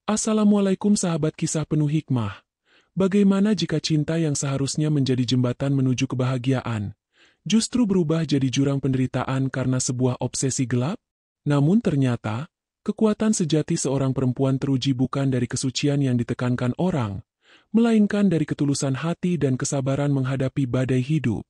Assalamualaikum sahabat kisah penuh hikmah. Bagaimana jika cinta yang seharusnya menjadi jembatan menuju kebahagiaan, justru berubah jadi jurang penderitaan karena sebuah obsesi gelap? Namun ternyata, kekuatan sejati seorang perempuan teruji bukan dari kesucian yang ditekankan orang, melainkan dari ketulusan hati dan kesabaran menghadapi badai hidup.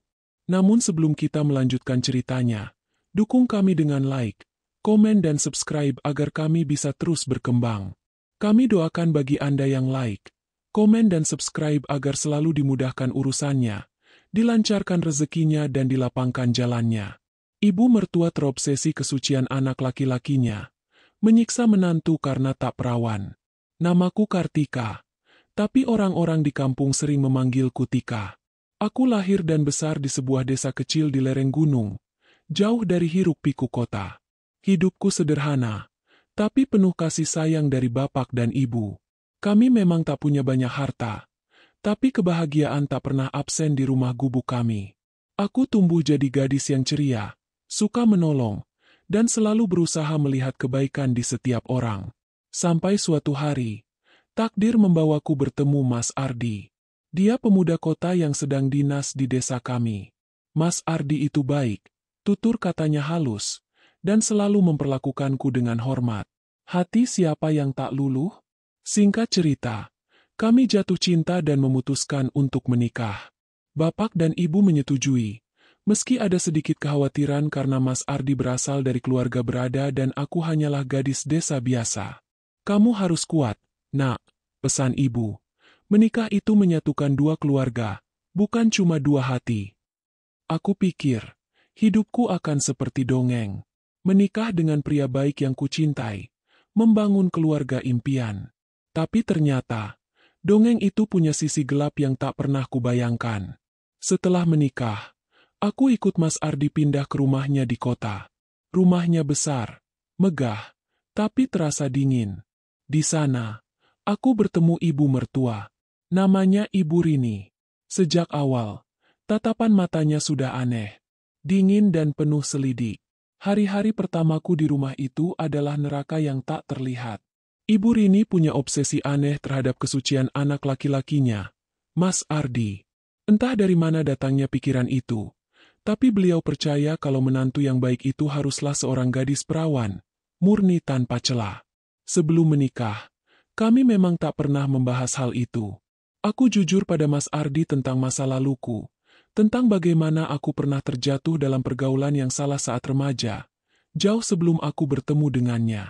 Namun sebelum kita melanjutkan ceritanya, dukung kami dengan like, komen dan subscribe agar kami bisa terus berkembang. Kami doakan bagi Anda yang like, komen dan subscribe agar selalu dimudahkan urusannya, dilancarkan rezekinya dan dilapangkan jalannya. Ibu mertua terobsesi kesucian anak laki-lakinya, menyiksa menantu karena tak perawan. Namaku Kartika, tapi orang-orang di kampung sering memanggilku Tika. Aku lahir dan besar di sebuah desa kecil di lereng gunung, jauh dari hiruk-pikuk kota. Hidupku sederhana, tapi penuh kasih sayang dari bapak dan ibu. Kami memang tak punya banyak harta, tapi kebahagiaan tak pernah absen di rumah gubuk kami. Aku tumbuh jadi gadis yang ceria, suka menolong, dan selalu berusaha melihat kebaikan di setiap orang. Sampai suatu hari, takdir membawaku bertemu Mas Ardi. Dia pemuda kota yang sedang dinas di desa kami. Mas Ardi itu baik, tutur katanya halus, dan selalu memperlakukanku dengan hormat. Hati siapa yang tak luluh? Singkat cerita, kami jatuh cinta dan memutuskan untuk menikah. Bapak dan ibu menyetujui, meski ada sedikit kekhawatiran karena Mas Ardi berasal dari keluarga berada dan aku hanyalah gadis desa biasa. Kamu harus kuat, nak, pesan ibu. Menikah itu menyatukan dua keluarga, bukan cuma dua hati. Aku pikir, hidupku akan seperti dongeng. Menikah dengan pria baik yang kucintai, membangun keluarga impian. Tapi ternyata, dongeng itu punya sisi gelap yang tak pernah kubayangkan. Setelah menikah, aku ikut Mas Ardi pindah ke rumahnya di kota. Rumahnya besar, megah, tapi terasa dingin. Di sana, aku bertemu ibu mertua. Namanya Ibu Rini. Sejak awal, tatapan matanya sudah aneh, dingin dan penuh selidik. Hari-hari pertamaku di rumah itu adalah neraka yang tak terlihat. Ibu Rini punya obsesi aneh terhadap kesucian anak laki-lakinya, Mas Ardi. Entah dari mana datangnya pikiran itu, tapi beliau percaya kalau menantu yang baik itu haruslah seorang gadis perawan, murni tanpa celah. Sebelum menikah, kami memang tak pernah membahas hal itu. Aku jujur pada Mas Ardi tentang masa laluku, tentang bagaimana aku pernah terjatuh dalam pergaulan yang salah saat remaja, jauh sebelum aku bertemu dengannya.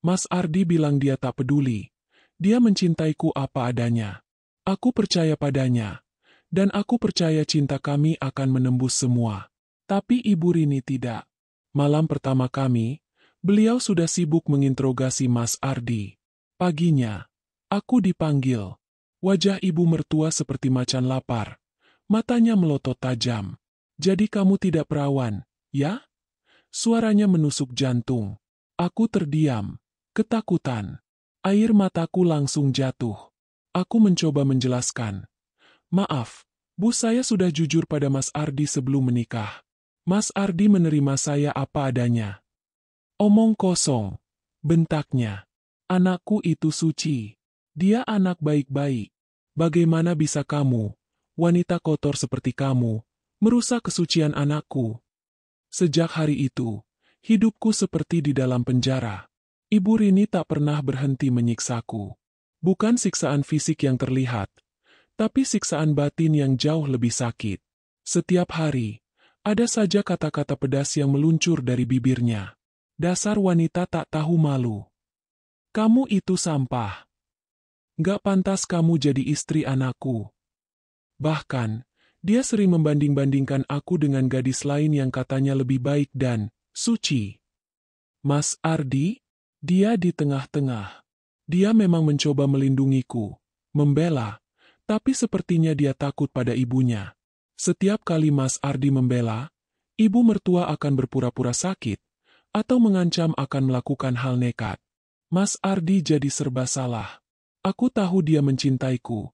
Mas Ardi bilang dia tak peduli, dia mencintaiku apa adanya. Aku percaya padanya, dan aku percaya cinta kami akan menembus semua. Tapi Ibu Rini tidak. Malam pertama kami, beliau sudah sibuk menginterogasi Mas Ardi. Paginya, aku dipanggil. Wajah ibu mertua seperti macan lapar. Matanya melotot tajam. Jadi kamu tidak perawan, ya? Suaranya menusuk jantung. Aku terdiam, ketakutan. Air mataku langsung jatuh. Aku mencoba menjelaskan. Maaf, Bu, saya sudah jujur pada Mas Ardi sebelum menikah. Mas Ardi menerima saya apa adanya. Omong kosong, bentaknya. Anakku itu suci. Dia anak baik-baik. Bagaimana bisa kamu, wanita kotor seperti kamu, merusak kesucian anakku? Sejak hari itu, hidupku seperti di dalam penjara. Ibu Rini tak pernah berhenti menyiksaku. Bukan siksaan fisik yang terlihat, tapi siksaan batin yang jauh lebih sakit. Setiap hari, ada saja kata-kata pedas yang meluncur dari bibirnya. Dasar wanita tak tahu malu. Kamu itu sampah. Gak pantas kamu jadi istri anakku. Bahkan, dia sering membanding-bandingkan aku dengan gadis lain yang katanya lebih baik dan suci. Mas Ardi, dia di tengah-tengah. Dia memang mencoba melindungiku, membela, tapi sepertinya dia takut pada ibunya. Setiap kali Mas Ardi membela, ibu mertua akan berpura-pura sakit, atau mengancam akan melakukan hal nekat. Mas Ardi jadi serba salah. Aku tahu dia mencintaiku,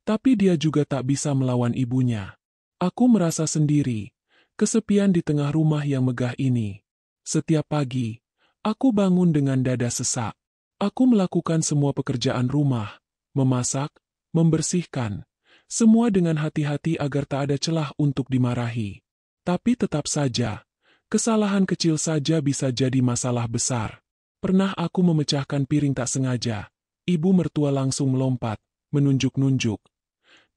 tapi dia juga tak bisa melawan ibunya. Aku merasa sendiri, kesepian di tengah rumah yang megah ini. Setiap pagi, aku bangun dengan dada sesak. Aku melakukan semua pekerjaan rumah, memasak, membersihkan, semua dengan hati-hati agar tak ada celah untuk dimarahi. Tapi tetap saja, kesalahan kecil saja bisa jadi masalah besar. Pernah aku memecahkan piring tak sengaja. Ibu mertua langsung melompat, menunjuk-nunjuk.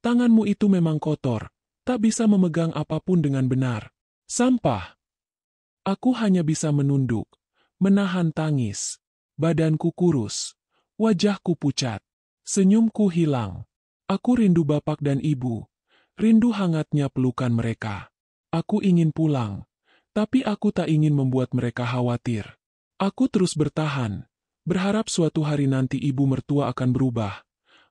Tanganmu itu memang kotor, tak bisa memegang apapun dengan benar. Sampah. Aku hanya bisa menunduk, menahan tangis. Badanku kurus, wajahku pucat, senyumku hilang. Aku rindu bapak dan ibu, rindu hangatnya pelukan mereka. Aku ingin pulang, tapi aku tak ingin membuat mereka khawatir. Aku terus bertahan, berharap suatu hari nanti ibu mertua akan berubah,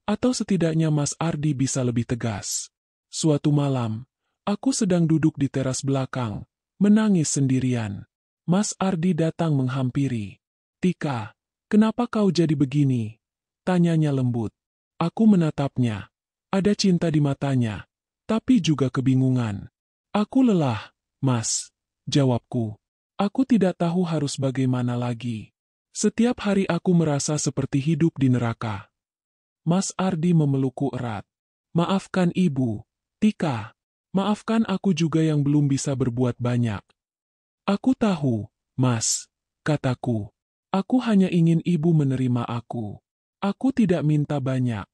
atau setidaknya Mas Ardi bisa lebih tegas. Suatu malam, aku sedang duduk di teras belakang, menangis sendirian. Mas Ardi datang menghampiri. "Tika, kenapa kau jadi begini?" tanyanya lembut. Aku menatapnya. Ada cinta di matanya, tapi juga kebingungan. "Aku lelah, Mas," jawabku. "Aku tidak tahu harus bagaimana lagi. Setiap hari aku merasa seperti hidup di neraka." Mas Ardi memelukku erat. "Maafkan ibu, Tika. Maafkan aku juga yang belum bisa berbuat banyak." "Aku tahu, Mas," kataku. "Aku hanya ingin ibu menerima aku. Aku tidak minta banyak."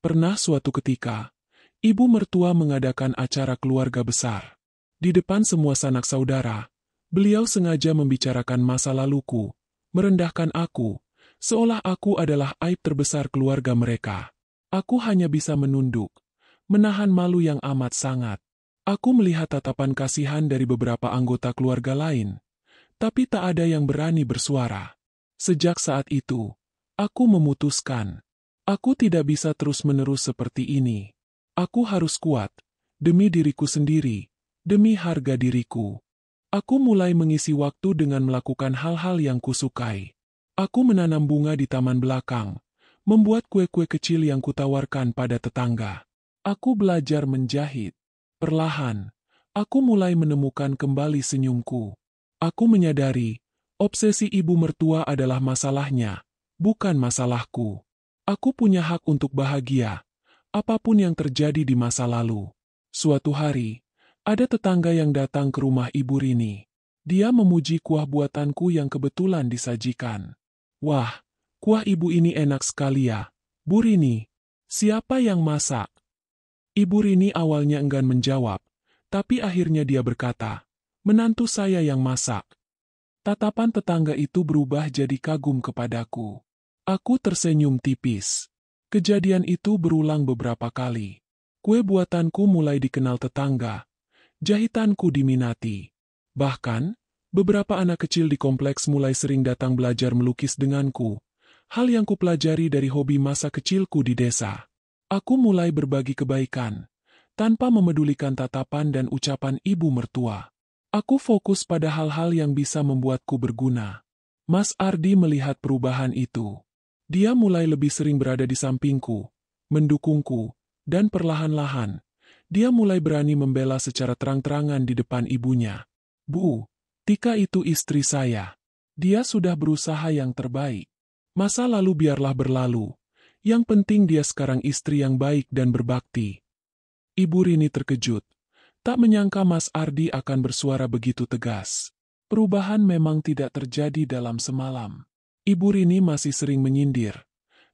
Pernah suatu ketika, ibu mertua mengadakan acara keluarga besar. Di depan semua sanak saudara, beliau sengaja membicarakan masa laluku, merendahkan aku, seolah aku adalah aib terbesar keluarga mereka. Aku hanya bisa menunduk, menahan malu yang amat sangat. Aku melihat tatapan kasihan dari beberapa anggota keluarga lain, tapi tak ada yang berani bersuara. Sejak saat itu, aku memutuskan, aku tidak bisa terus-menerus seperti ini. Aku harus kuat, demi diriku sendiri, demi harga diriku. Aku mulai mengisi waktu dengan melakukan hal-hal yang kusukai. Aku menanam bunga di taman belakang, membuat kue-kue kecil yang kutawarkan pada tetangga. Aku belajar menjahit. Perlahan, aku mulai menemukan kembali senyumku. Aku menyadari, obsesi ibu mertua adalah masalahnya, bukan masalahku. Aku punya hak untuk bahagia, apapun yang terjadi di masa lalu. Suatu hari, ada tetangga yang datang ke rumah Ibu Rini. Dia memuji kuah buatanku yang kebetulan disajikan. "Wah, kuah ibu ini enak sekali ya, Bu Rini. Siapa yang masak?" Ibu Rini awalnya enggan menjawab, tapi akhirnya dia berkata, "Menantu saya yang masak." Tatapan tetangga itu berubah jadi kagum kepadaku. Aku tersenyum tipis. Kejadian itu berulang beberapa kali. Kue buatanku mulai dikenal tetangga. Jahitanku diminati. Bahkan, beberapa anak kecil di kompleks mulai sering datang belajar melukis denganku. Hal yang kupelajari dari hobi masa kecilku di desa. Aku mulai berbagi kebaikan, tanpa memedulikan tatapan dan ucapan ibu mertua. Aku fokus pada hal-hal yang bisa membuatku berguna. Mas Ardi melihat perubahan itu. Dia mulai lebih sering berada di sampingku, mendukungku, dan perlahan-lahan, dia mulai berani membela secara terang-terangan di depan ibunya. "Bu, Tika itu istri saya. Dia sudah berusaha yang terbaik. Masa lalu biarlah berlalu. Yang penting dia sekarang istri yang baik dan berbakti." Ibu Rini terkejut. Tak menyangka Mas Ardi akan bersuara begitu tegas. Perubahan memang tidak terjadi dalam semalam. Ibu Rini masih sering menyindir,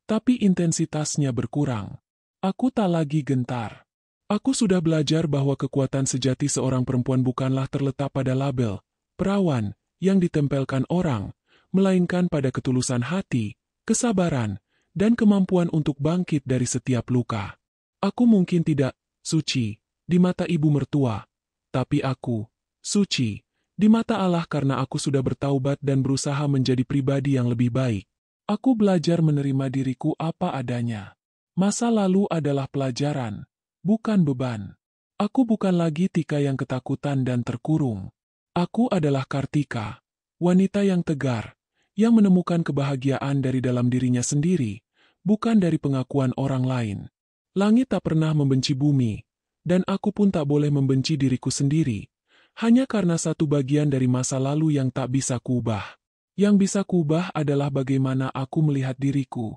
tapi intensitasnya berkurang. Aku tak lagi gentar. Aku sudah belajar bahwa kekuatan sejati seorang perempuan bukanlah terletak pada label perawan yang ditempelkan orang, melainkan pada ketulusan hati, kesabaran, dan kemampuan untuk bangkit dari setiap luka. Aku mungkin tidak suci di mata ibu mertua, tapi aku suci di mata Allah karena aku sudah bertaubat dan berusaha menjadi pribadi yang lebih baik. Aku belajar menerima diriku apa adanya. Masa lalu adalah pelajaran, bukan beban. Aku bukan lagi Tika yang ketakutan dan terkurung. Aku adalah Kartika, wanita yang tegar, yang menemukan kebahagiaan dari dalam dirinya sendiri, bukan dari pengakuan orang lain. Langit tak pernah membenci bumi, dan aku pun tak boleh membenci diriku sendiri, hanya karena satu bagian dari masa lalu yang tak bisa kuubah. Yang bisa kubah adalah bagaimana aku melihat diriku,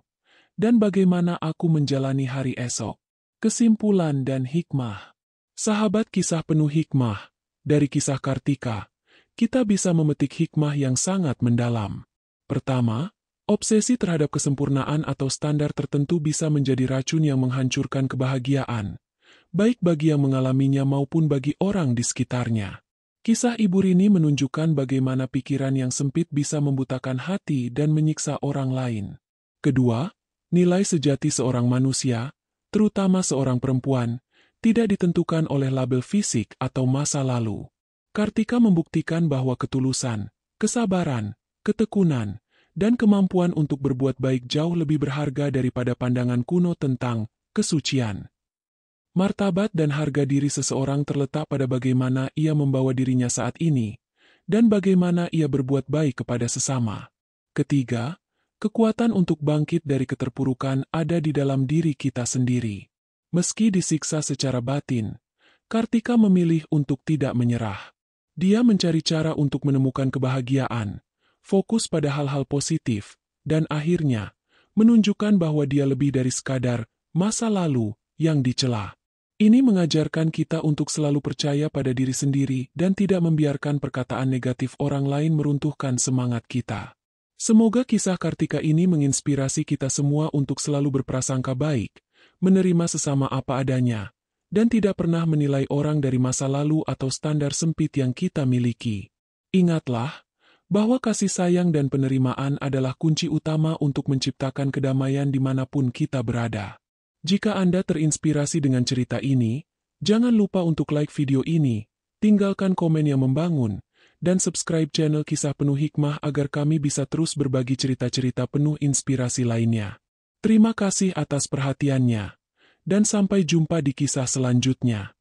dan bagaimana aku menjalani hari esok. Kesimpulan dan hikmah. Sahabat kisah penuh hikmah, dari kisah Kartika, kita bisa memetik hikmah yang sangat mendalam. Pertama, obsesi terhadap kesempurnaan atau standar tertentu bisa menjadi racun yang menghancurkan kebahagiaan, baik bagi yang mengalaminya maupun bagi orang di sekitarnya. Kisah Ibu Rini menunjukkan bagaimana pikiran yang sempit bisa membutakan hati dan menyiksa orang lain. Kedua, nilai sejati seorang manusia, terutama seorang perempuan, tidak ditentukan oleh label fisik atau masa lalu. Kartika membuktikan bahwa ketulusan, kesabaran, ketekunan, dan kemampuan untuk berbuat baik jauh lebih berharga daripada pandangan kuno tentang kesucian. Martabat dan harga diri seseorang terletak pada bagaimana ia membawa dirinya saat ini, dan bagaimana ia berbuat baik kepada sesama. Ketiga, kekuatan untuk bangkit dari keterpurukan ada di dalam diri kita sendiri. Meski disiksa secara batin, Kartika memilih untuk tidak menyerah. Dia mencari cara untuk menemukan kebahagiaan, fokus pada hal-hal positif, dan akhirnya menunjukkan bahwa dia lebih dari sekadar masa lalu yang dicela. Ini mengajarkan kita untuk selalu percaya pada diri sendiri dan tidak membiarkan perkataan negatif orang lain meruntuhkan semangat kita. Semoga kisah Kartika ini menginspirasi kita semua untuk selalu berprasangka baik, menerima sesama apa adanya, dan tidak pernah menilai orang dari masa lalu atau standar sempit yang kita miliki. Ingatlah bahwa kasih sayang dan penerimaan adalah kunci utama untuk menciptakan kedamaian dimanapun kita berada. Jika Anda terinspirasi dengan cerita ini, jangan lupa untuk like video ini, tinggalkan komen yang membangun, dan subscribe channel Kisah Penuh Hikmah agar kami bisa terus berbagi cerita-cerita penuh inspirasi lainnya. Terima kasih atas perhatiannya, dan sampai jumpa di kisah selanjutnya.